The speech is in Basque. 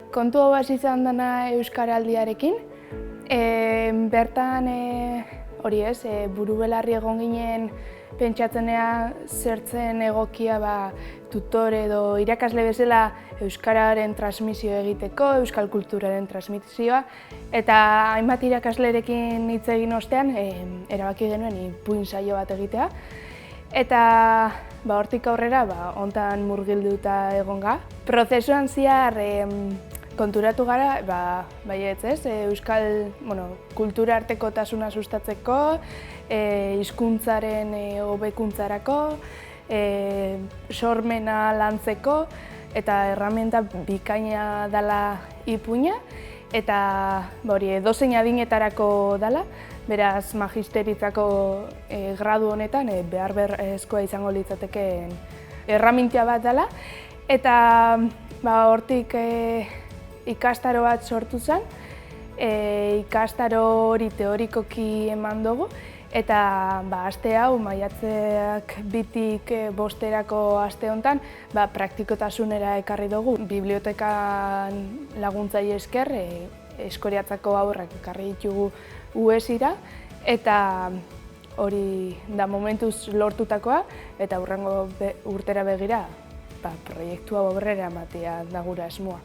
Kontu hau hasi izan dena Euskaraldiarekin. Bertan, hori ez, buru-belarri egon ginen pentsatzenea zertzen egokia tutore edo irakasle bezala Euskararen transmisio egiteko, Euskal kulturaren transmisioa. Eta hainbat irakaslerekin hitz egin ostean, erabaki genuen ipuin saio bat egitea. Eta hortik aurrera, hontan murgilduta egon ga. Prozesuan zehar konturatu gara, baietz ez, Euskal kultura artekotasuna sustatzeko, hizkuntzaren hobekuntzarako, sormena lantzeko, eta erraminta bikaina dela ipuina, eta edozein adinetarako dela, beraz magisteritzako gradu honetan behar beharrezkoa izango litzatekeen erraminta bat dela, eta hortik ikastaro bat sortu zen, ikastaro hori teorikoki eman dugu, eta aste hau, maiatzeak 2tik 5erako aste honetan, praktikotasunera ekarri dugu. Bibliotekan laguntzaile esker, Eskoriatzako haurrak ekarri ditugu UESira, eta hori da momentuz lortutakoa, eta hurrengo urtera begira proiektua aurrera ematea da gure asmoa.